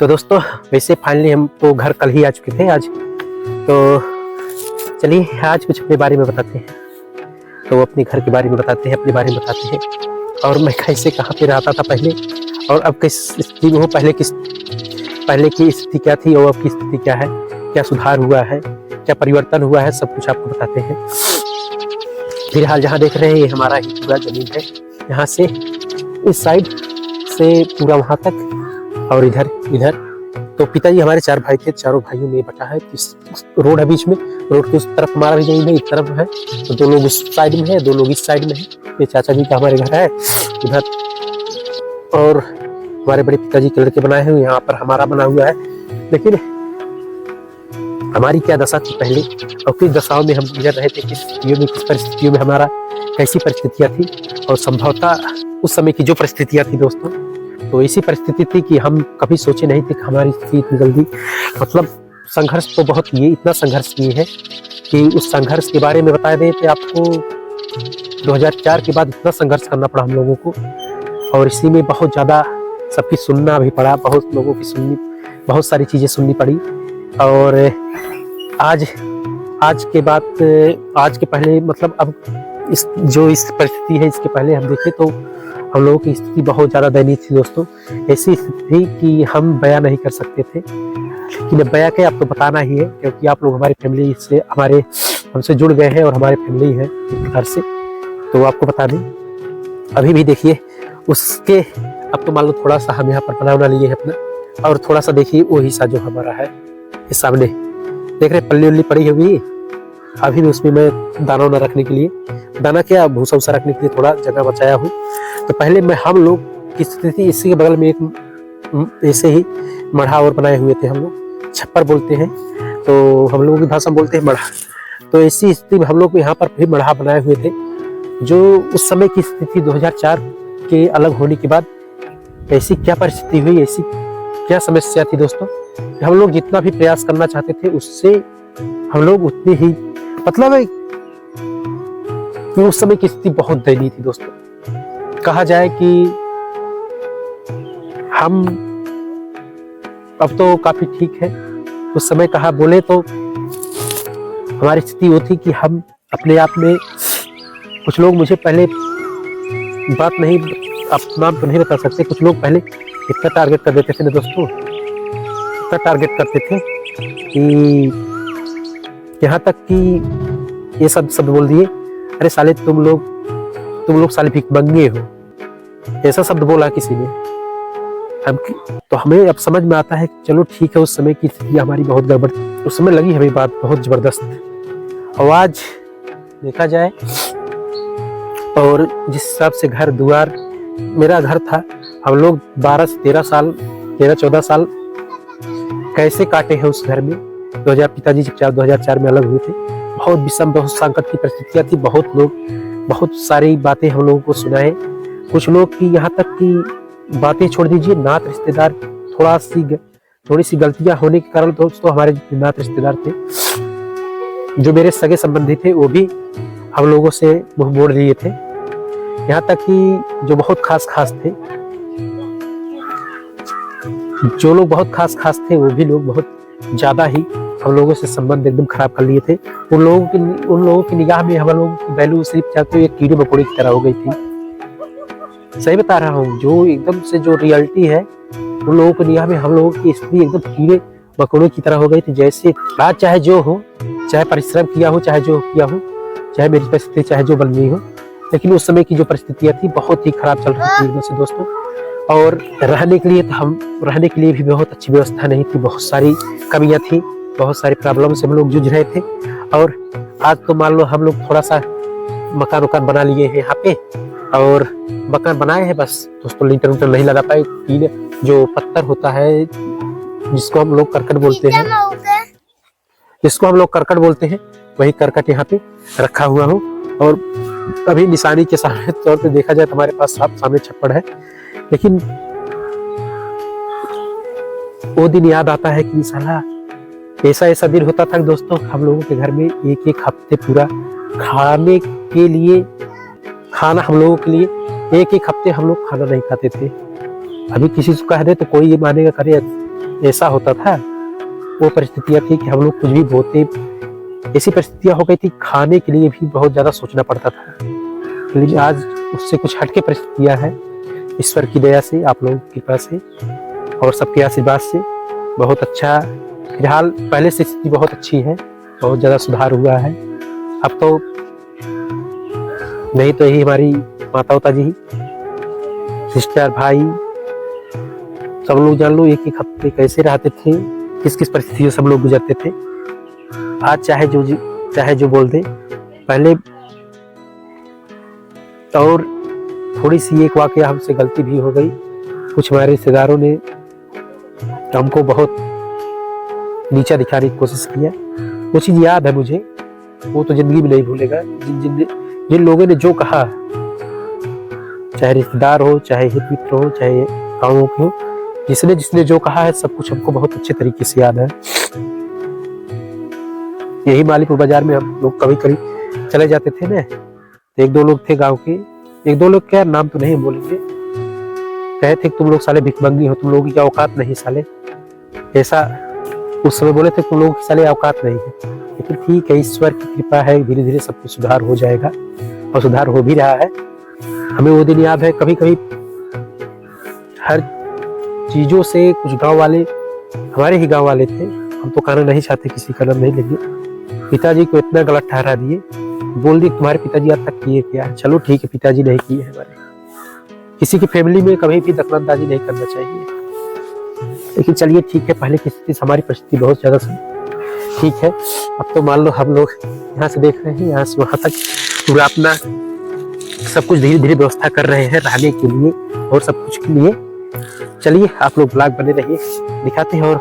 तो दोस्तों वैसे फाइनली हम तो घर कल ही आ चुके थे आज। तो चलिए आज कुछ अपने बारे में बताते हैं। तो अपने घर के बारे में बताते हैं, अपने बारे में बताते हैं और मैं कैसे कहाँ पे रहता था पहले और अब किस स्थिति में हूँ। पहले की स्थिति क्या थी और अब की स्थिति क्या है, क्या सुधार हुआ है, क्या परिवर्तन हुआ है, सब कुछ आपको बताते हैं। फिलहाल जहाँ देख रहे हैं ये हमारा ही पूरा जमीन है। यहाँ से इस साइड से पूरा वहाँ तक और इधर इधर। तो पिताजी हमारे 4 भाई थे, चारों भाइयों में बटा है। रोड है बीच में, रोड के उस तरफ हमारा भी जमीन है, इस तरफ है। तो 2 लोग उस साइड में है, 2 लोग इस साइड में है। ये चाचा जी का हमारे घर है इधर और हमारे बड़े पिताजी के लड़के बनाए हुए, यहाँ पर हमारा बना हुआ है। लेकिन हमारी क्या दशा थी पहले और किस दशाओं में हम गुजर रहे थे, किस स्थितियों में, किस परिस्थितियों में हमारा कैसी परिस्थितियाँ थी और संभवतः उस समय की जो परिस्थितियाँ थी दोस्तों, तो ऐसी परिस्थिति थी कि हम कभी सोचे नहीं थे कि हमारी स्थिति इतनी जल्दी, मतलब संघर्ष तो बहुत किए, इतना संघर्ष किए हैं कि उस संघर्ष के बारे में बता दें तो आपको 2004 के बाद इतना संघर्ष करना पड़ा हम लोगों को और इसी में बहुत ज़्यादा सबकी सुनना भी पड़ा, बहुत लोगों की सुननी, बहुत सारी चीज़ें सुननी पड़ी। और आज के बाद, आज के पहले मतलब अब इस परिस्थिति है इसके पहले हम देखें तो हम लोगों की स्थिति बहुत ज़्यादा दयनीय थी दोस्तों। ऐसी स्थिति थी कि हम बयां नहीं कर सकते थे, लेकिन बयां के आपको बताना ही है क्योंकि आप लोग हमारी फैमिली से, हमसे जुड़ गए हैं और हमारे फैमिली है एक प्रकार से। तो आपको बता दें अभी भी देखिए उसके, अब तो मान लो थोड़ा सा हम यहाँ पर बना लिए हैं अपना और थोड़ा सा देखिए वो हिस्सा जो हमारा है इस सामने देख रहे पल्ली उल्ली पड़ी हुई, अभी भी उसमें मैं दाना वाना रखने के लिए, दाना क्या भूसा वूसा रखने के लिए थोड़ा जगह बचाया हूँ। तो पहले मैं हम लोग की स्थिति थी, इसी के बगल में एक ऐसे ही मढ़ा और बनाए हुए थे, हम लोग छप्पर बोलते हैं, तो हम लोगों की भाषा में बोलते हैं मढ़ा। तो ऐसी स्थिति में हम लोग यहाँ पर भी मढ़ा बनाए हुए थे। जो उस समय की स्थिति 2004 के अलग होने के बाद ऐसी क्या परिस्थिति हुई, ऐसी क्या समस्या थी दोस्तों, हम लोग जितना भी प्रयास करना चाहते थे उससे हम लोग उतनी ही, मतलब है कि उस समय की स्थिति बहुत दयनीय थी दोस्तों। कहा जाए कि हम अब तो काफी ठीक है, उस समय कहा बोले तो हमारी स्थिति वो थी कि हम अपने आप में, कुछ लोग मुझे पहले बात नहीं, अपना तो नहीं बता सकते, कुछ लोग पहले इतना टारगेट कर देते थे ना दोस्तों, इतना टारगेट करते थे कि यहाँ तक कि ये सब बोल दिए, अरे साले तुम लोग साले भिखमंगे हो, ऐसा शब्द बोला किसी ने। हम तो हमें अब समझ में आता है कि चलो ठीक है, उस समय की स्थिति हमारी बहुत गड़बड़, उस समय लगी हमें बात बहुत जबरदस्त। और आज देखा जाए और जिस हिसाब से घर दुआर मेरा घर था, हम लोग 12 से 13 साल 13-14 साल कैसे काटे हैं उस घर में। 2000 पिताजी जब 2004 में अलग हुए थे, बहुत विषम, बहुत संकट की परिस्थितियाँ थी। बहुत लोग बहुत सारी बातें हम लोगों को सुनाए, कुछ लोग की यहाँ तक कि बातें छोड़ दीजिए, नात रिश्तेदार थोड़ी सी गलतियां होने के कारण दोस्तों, हमारे जितने नात रिश्तेदार थे जो मेरे सगे संबंधी थे वो भी हम लोगों से मुंह मोड़ लिए थे। यहाँ तक कि जो बहुत खास थे, जो लोग बहुत खास थे वो भी लोग बहुत ज्यादा ही हम लोगों से संबंध एकदम खराब कर लिए थे। उन लोगों की निगाह में हम लोगों की वैल्यू सिर्फ चाहते हुए एक कीड़े मकोड़े की तरह हो गई थी। सही बता रहा हूँ, जो एकदम से जो रियलिटी है, उन लोगों की निगाह में हम लोगों की स्थिति एकदम कीड़े मकोड़े की तरह हो गई थी। जैसे आज चाहे जो हो, चाहे परिश्रम किया हो, चाहे जो किया हो, चाहे मेरी परिस्थिति चाहे जो बन गई हो, लेकिन उस समय की जो परिस्थितियाँ थी बहुत ही खराब चल रही थी एकदम से दोस्तों। और रहने के लिए भी बहुत अच्छी व्यवस्था नहीं थी, बहुत सारी कमियां थी, बहुत सारी प्रॉब्लम से हम लोग जूझ रहे थे। और आज तो मान लो हम लोग थोड़ा सा मकान बना लिए हैं यहाँ पे, और मकान बनाए हैं बस दोस्तों, लिंटर नहीं लगा पाए। तीन जो पत्थर होता है जिसको हम लोग करकट बोलते हैं, वही करकट यहाँ पे रखा हुआ हूँ। और अभी निशानी के सामने तौर पे देखा जाए तो हमारे पास सामने छप्पड़ है, लेकिन वो दिन याद आता है कि साला ऐसा दिन होता था दोस्तों, हम लोगों के घर में एक हफ्ते पूरा खाना हम लोगों के लिए एक हफ्ते हम लोग खाना नहीं खाते थे। अभी किसी से कह दे तो कोई ये मानेगा, करे ऐसा होता था, वो परिस्थितियाँ थी कि हम लोग कुछ भी बोते, ऐसी परिस्थितियाँ हो गई थी खाने के लिए भी बहुत ज़्यादा सोचना पड़ता था। लेकिन आज उससे कुछ हटके परिस्थितियाँ हैं, ईश्वर की दया से, आप लोगों की कृपा से और सबके आशीर्वाद से बहुत अच्छा। फिलहाल पहले से स्थिति बहुत अच्छी है, बहुत ज़्यादा सुधार हुआ है। अब तो नहीं तो यही हमारी माता जी, सिस्टर, भाई, सब लोग जान लो एक एक हफ्ते कैसे रहते थे, किस किस परिस्थितियों सब लोग गुजरते थे। आज चाहे जो बोल दे। पहले और थोड़ी सी एक वाकया हमसे गलती भी हो गई, कुछ हमारे रिश्तेदारों ने हमको बहुत नीचा दिखाने की कोशिश किया। वो चीज़ याद है मुझे, वो तो जिंदगी में नहीं भूलेगा। जिन लोगों ने जो कहा, चाहे रिश्तेदार हो, चाहे हित मित्र हो, चाहे गाँवों के हो, जिसने जो कहा है सब कुछ हमको बहुत अच्छे तरीके से याद है। यही मालीपुर बाजार में हम लोग कभी कभी चले जाते थे ना, तो एक दो लोग थे गांव के, एक दो लोग क्या नाम तो नहीं बोलेंगे, कहे थे तुम लोग साले भिखमंगी हो, तुम लोगों की औकात नहीं साले, ऐसा उस समय बोले थे, तुम लोगों की साले औकात नहीं है। लेकिन ठीक है, ईश्वर की कृपा है, धीरे धीरे सब कुछ सुधार हो जाएगा और सुधार हो भी रहा है। हमें वो दिन याद है, कभी कभी हर चीजों से कुछ गांव वाले, हमारे ही गांव वाले थे, हम तो कहना नहीं चाहते, किसी का नाम नहीं लेंगे, पिताजी को इतना गलत ठहरा दिए, बोल दिए तुम्हारे पिताजी आज तक किए क्या। चलो ठीक है, पिताजी नहीं किए हमारे, किसी की फैमिली में कभी भी दखलंदाजी नहीं करना चाहिए। लेकिन चलिए ठीक है, पहले की स्थिति से हमारी परिस्थिति बहुत ज्यादा ठीक है। अब तो मान लो हम लोग यहाँ से देख रहे हैं, यहाँ से वहां तक पूरा अपना सब कुछ धीरे धीरे व्यवस्था कर रहे हैं रहने के लिए और सब कुछ के लिए। चलिए आप लोग ब्लॉग बने रहिए, दिखाते हैं और